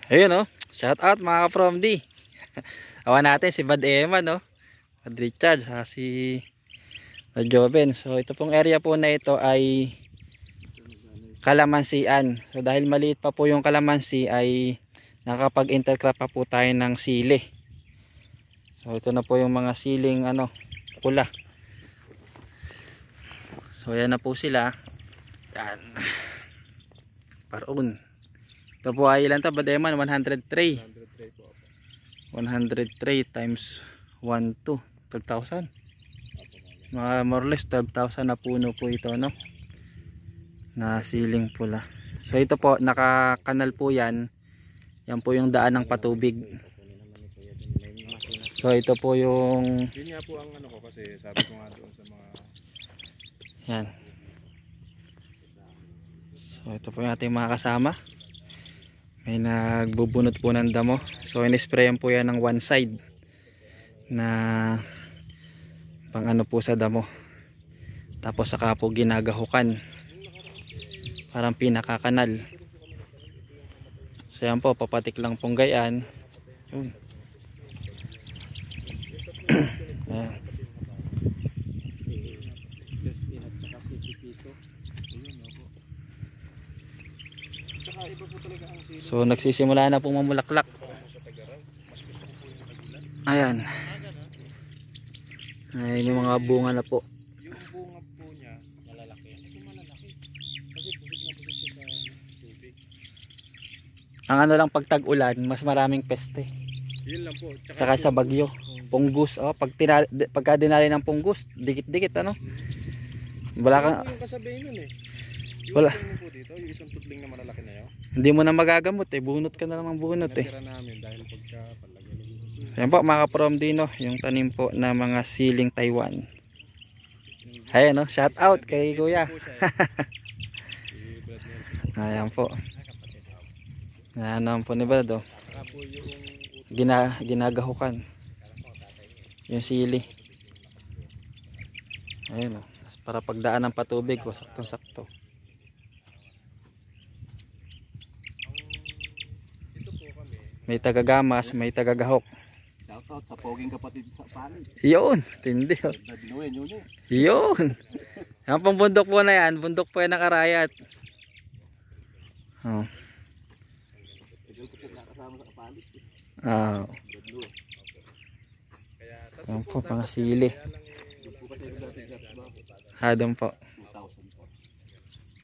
Ayun oh. Shout out mga ka-From D. Awan natin si Bad Eman no. Bad Richard si Bad Joven. So ito pong area po na ito ay kalamansian. So dahil maliit pa po yung kalamansi ay nakapag-intercrop pa po tayo ng sili. So ito na po yung mga siling pula. So yan na po sila. Yan. Paroon. Ito po ay ilan to Bad Eman? 103. 103 times 1 to 12,000. Mga more or less 12,000 na puno po ito no. Na siling pula. So ito po naka-kanal po yan. Yan po yung daan ng patubig. So ito po yung yun nga po ang ko kasi sabi ko nga doon sa mga yan. So ito po yung ating mga kasama. May nagbubunot po ng damo. So in-sprayan po yan ng one side na pang po sa damo. Tapos saka po ginagahukan. Parang pinakakanal. So yan po, papatik lang pong gayaan. Yun. Ayan. So nagsisimula na pong mamulaklak. Ayan. Ay, may mga bunga na po. yung bunga po niya malalaki. Ito malalaki. Kasi busog na busog siya sa tubig. Ang lang pag tag-ulan, mas maraming peste. Yun lang po. Saka sa bagyo, punggus. Oh, pagka dinali ng punggus, dikit-dikit Wala kang yung kasabay nun Yung wala. po dito, yung isang tudling na malalaki na yun. Hindi mo na magagamot bunot ka na lang ng bunot Natira namin dahil pagka palagyan. Ayan po mga ka-From D no, yung tanim po na mga siling Taiwan. Ayan no, shout out kay Kuya. Ayan po. Ayan po ni Brad oh. Ginagahukan yung sili. Ayan oh. Para pagdaan ng patubig, saktong-sakto. May tagagamas, may tagagahok. Shoutout sa poging kapatid sa panig. Yun, tindi oh. Yun. Ang pambundok po na yan, bundok po yan ng Arayat. Oh. Oh. Ayan po, mga sili. Doon po.